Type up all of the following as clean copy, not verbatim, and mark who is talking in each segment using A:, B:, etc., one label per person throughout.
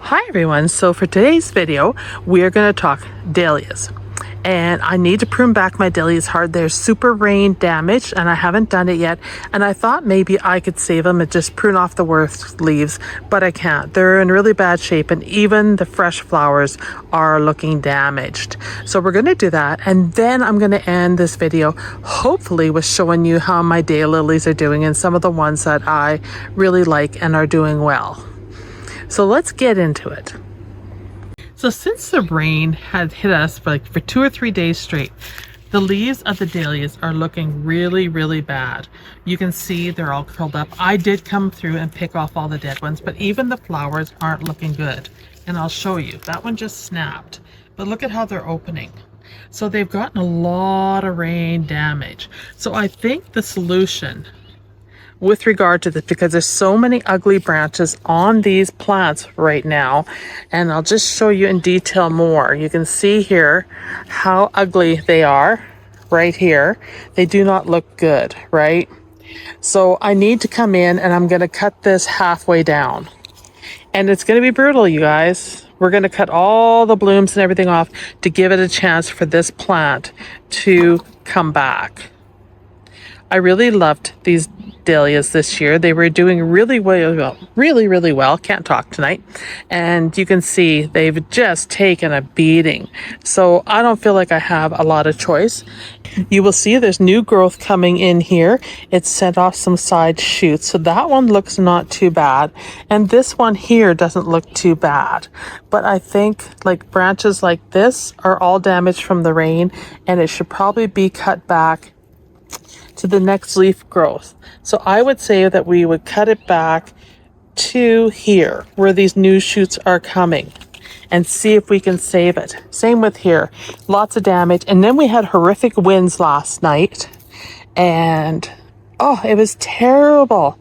A: Hi everyone, so for today's video we're going to talk dahlias, and I need to prune back my dahlias hard. They're super rain damaged and I haven't done it yet, and I thought maybe I could save them and just prune off the worst leaves, but I can't. They're in really bad shape and even the fresh flowers are looking damaged. So we're going to do that, and then I'm going to end this video hopefully with showing you how my daylilies are doing and some of the ones that I really like and are doing well. So let's get into it. So since the rain had hit us for 2 or 3 days straight, the leaves of the dahlias are looking really bad. You can see they're all curled up. I did come through and pick off all the dead ones, but even the flowers aren't looking good. And I'll show you. That one just snapped. But look at how they're opening. So they've gotten a lot of rain damage. So I think the solution with regard to this, because there's so many ugly branches on these plants right now, and I'll just show you in detail more. You can see here how ugly they are right here. They do not look good, right? So I need to come in and I'm going to cut this halfway down, and it's going to be brutal, you guys. We're going to cut all the blooms and everything off to give it a chance for this plant to come back. I really loved these dahlias this year. They were doing really well, really well. Can't talk tonight. And you can see they've just taken a beating. So I don't feel like I have a lot of choice. You will see there's new growth coming in here. It's sent off some side shoots. So that one looks not too bad. And this one here doesn't look too bad. But I think branches like this are all damaged from the rain, and it should probably be cut back to the next leaf growth. So I would say that we would cut it back to here where these new shoots are coming and see if we can save it. Same with here, lots of damage. And then we had horrific winds last night, and oh, it was terrible.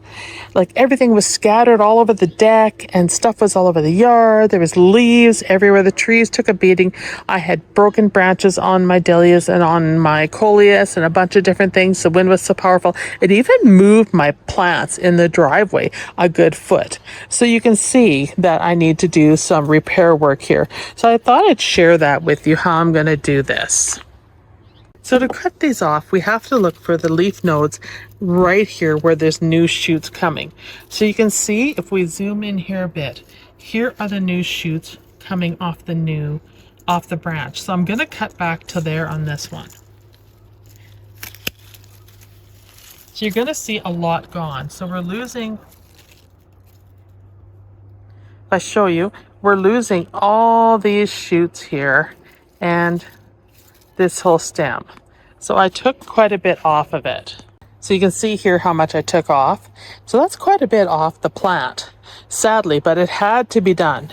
A: Everything was scattered all over the deck and stuff was all over the yard. There was leaves everywhere. The trees took a beating. I had broken branches on my dahlias and on my coleus and a bunch of different things. The wind was so powerful. It even moved my plants in the driveway a good foot. So you can see that I need to do some repair work here. So I thought I'd share that with you, how I'm going to do this. So to cut these off, we have to look for the leaf nodes right here where there's new shoots coming. So you can see if we zoom in here a bit, here are the new shoots coming off the branch. So I'm going to cut back to there on this one. So you're going to see a lot gone. So we're losing, if I show you, we're losing all these shoots here and this whole stem. So I took quite a bit off of it. So you can see here how much I took off. So that's quite a bit off the plant, sadly, but it had to be done.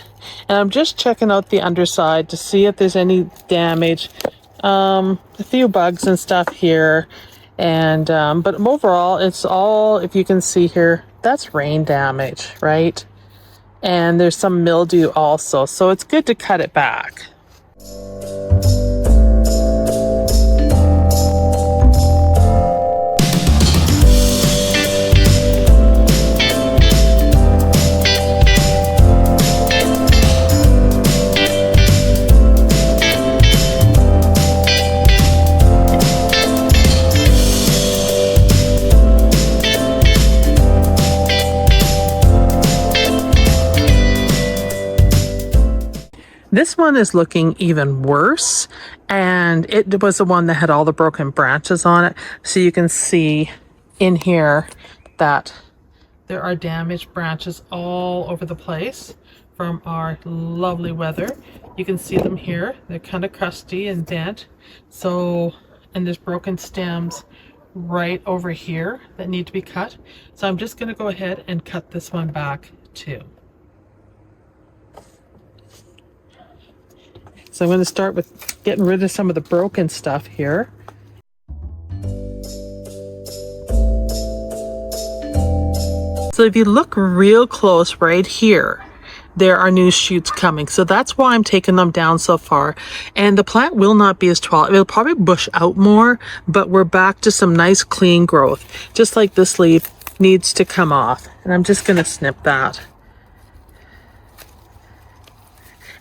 A: And I'm just checking out the underside to see if there's any damage. A few bugs and stuff here. And but overall, it's all, if you can see here, that's rain damage, right? And there's some mildew also. So it's good to cut it back. This one is looking even worse, and it was the one that had all the broken branches on it. So you can see in here that there are damaged branches all over the place from our lovely weather. You can see them here. They're kind of crusty and bent. So, and there's broken stems right over here that need to be cut. So I'm just going to go ahead and cut this one back too. So I'm going to start with getting rid of some of the broken stuff here. So if you look real close right here, there are new shoots coming. So that's why I'm taking them down so far. And the plant will not be as tall. It'll probably bush out more, but we're back to some nice clean growth. Just like this leaf needs to come off. And I'm just going to snip that.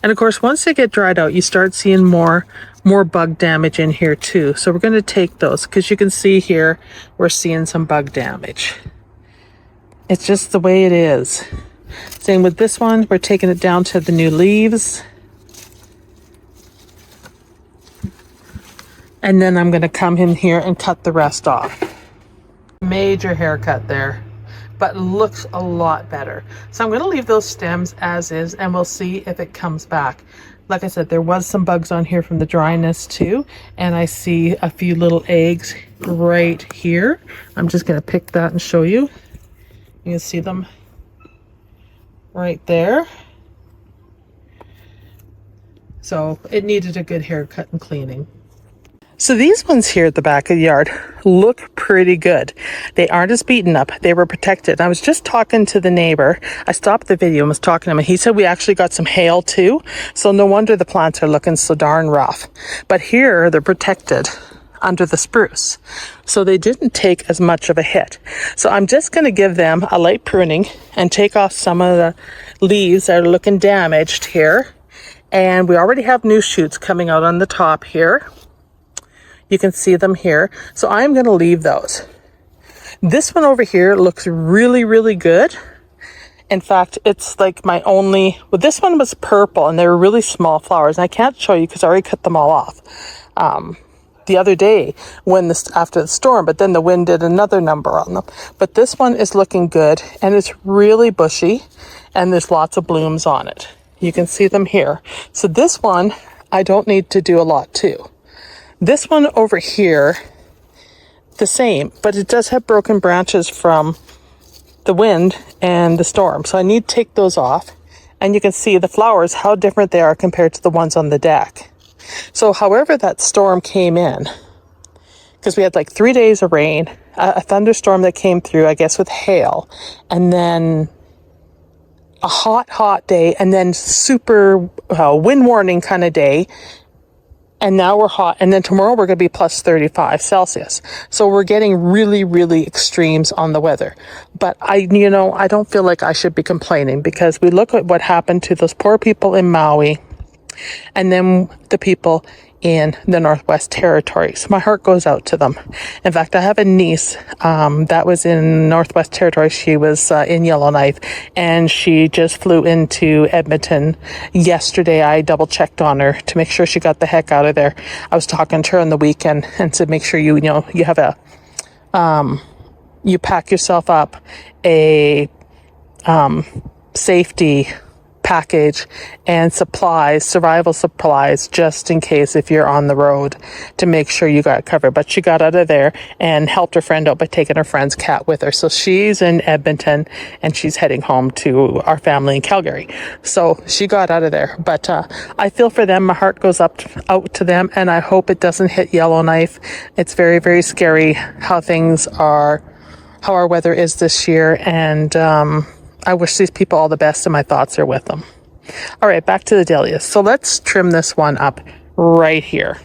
A: And of course, once they get dried out, you start seeing more bug damage in here too. So we're going to take those because you can see here, we're seeing some bug damage. It's just the way it is. Same with this one, we're taking it down to the new leaves. And then I'm going to come in here and cut the rest off. Major haircut there, but looks a lot better. So I'm going to leave those stems as is, and we'll see if it comes back. Like I said, there was some bugs on here from the dryness too, and I see a few little eggs right here. I'm just going to pick that and show you. You can see them right there. So it needed a good haircut and cleaning. So these ones here at the back of the yard look pretty good. They aren't as beaten up. They were protected. I was just talking to the neighbor. I stopped the video and was talking to him, and he said we actually got some hail too. So no wonder the plants are looking so darn rough. But here they're protected under the spruce. So they didn't take as much of a hit. So I'm just going to give them a light pruning and take off some of the leaves that are looking damaged here. And we already have new shoots coming out on the top here. You can see them here. So I'm going to leave those. This one over here looks really, really good. In fact, it's like my only, well, this one was purple and they were really small flowers. And I can't show you because I already cut them all off the other day after the storm, but then the wind did another number on them. But this one is looking good and it's really bushy and there's lots of blooms on it. You can see them here. So this one, I don't need to do a lot too. This one over here, the same, but it does have broken branches from the wind and the storm. So I need to take those off. And you can see the flowers, how different they are compared to the ones on the deck. So however that storm came in, because we had like 3 days of rain, a thunderstorm that came through, I guess with hail, and then a hot day, and then super wind warning kind of day. And now we're hot, and then tomorrow we're going to be plus 35 Celsius. So we're getting really, really extremes on the weather. But I don't feel like I should be complaining, because we look at what happened to those poor people in Maui and then the people in the Northwest Territories. My heart goes out to them. In fact, I have a niece that was in Northwest Territories. She was in Yellowknife, and she just flew into Edmonton yesterday. I double checked on her to make sure she got the heck out of there. I was talking to her on the weekend and said, make sure you have you pack yourself up a safety package and supplies, survival supplies, just in case if you're on the road, to make sure you got covered. But she got out of there and helped her friend out by taking her friend's cat with her. So she's in Edmonton and she's heading home to our family in Calgary. So she got out of there. But I feel for them. My heart goes out to them, and I hope it doesn't hit Yellowknife. It's very, very scary how our weather is this year, and I wish these people all the best, and my thoughts are with them. All right, back to the dahlias. So let's trim this one up right here.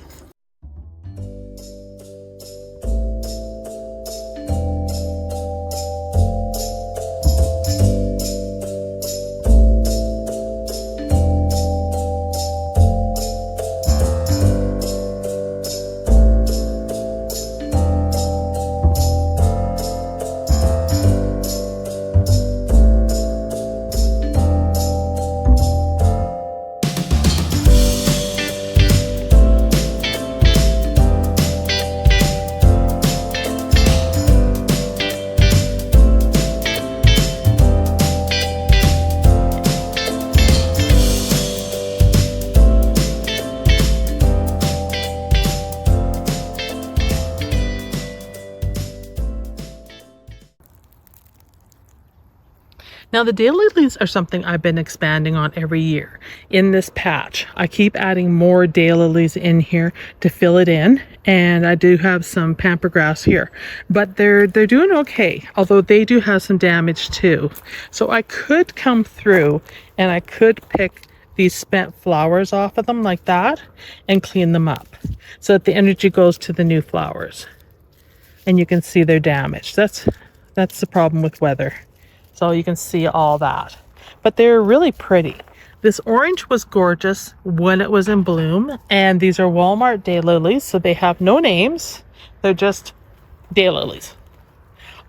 A: Now the daylilies are something I've been expanding on every year in this patch. I keep adding more daylilies in here to fill it in, and I do have some pamper grass here, but they're doing okay, although they do have some damage too. So I could come through and I could pick these spent flowers off of them like that and clean them up so that the energy goes to the new flowers. And you can see they're damaged. That's the problem with weather. So you can see all that. But they're really pretty. This orange was gorgeous when it was in bloom, and these are Walmart daylilies, so they have no names. They're just daylilies.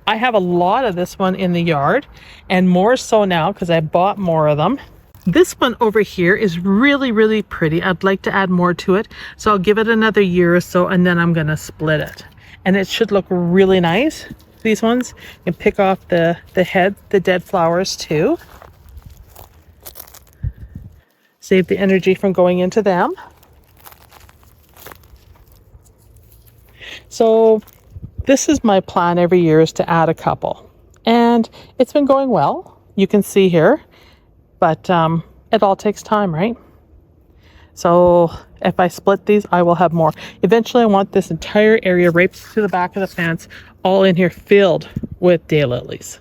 A: I have a lot of this one in the yard, and more so now because I bought more of them. This one over here is really, really pretty. I'd like to add more to it, so I'll give it another year or so, and then I'm going to split it. And it should look really nice. These ones, you can pick off the head, the dead flowers too. Save the energy from going into them. So this is my plan every year, is to add a couple. And it's been going well. You can see here. But it all takes time, right? So if I split these, I will have more. Eventually, I want this entire area right to the back of the fence, all in here filled with daylilies.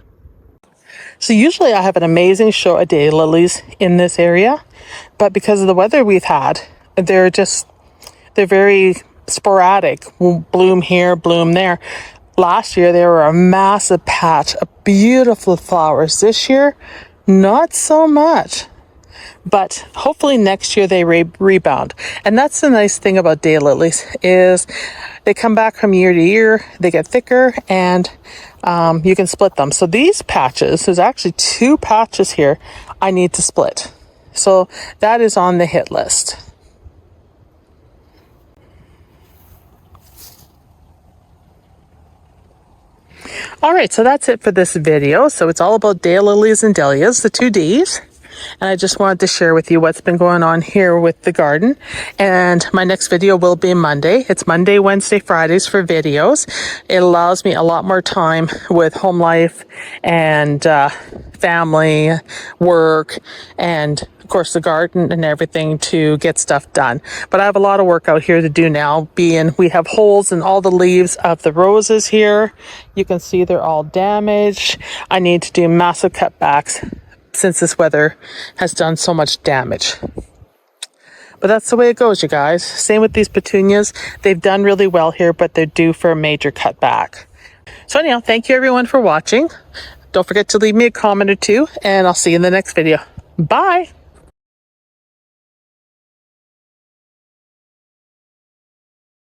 A: So usually I have an amazing show of daylilies in this area, but because of the weather we've had, they're very sporadic. Bloom here, bloom there. Last year, they were a massive patch of beautiful flowers. This year, not so much, but hopefully next year they rebound. And that's the nice thing about daylilies, is they come back from year to year, they get thicker, and you can split them. So these patches, there's actually 2 patches here I need to split. So that is on the hit list. All right, so that's it for this video. So it's all about daylilies and dahlias, the 2 Ds. And I just wanted to share with you what's been going on here with the garden. And my next video will be Monday. It's Monday, Wednesday, Fridays for videos. It allows me a lot more time with home life and family, work, and of course the garden and everything to get stuff done. But I have a lot of work out here to do now, being we have holes in all the leaves of the roses here. You can see they're all damaged. I need to do massive cutbacks since this weather has done so much damage. But that's the way it goes, you guys. Same with these petunias. They've done really well here, but they're due for a major cutback. So anyhow, thank you everyone for watching. Don't forget to leave me a comment or 2, and I'll see you in the next video. Bye!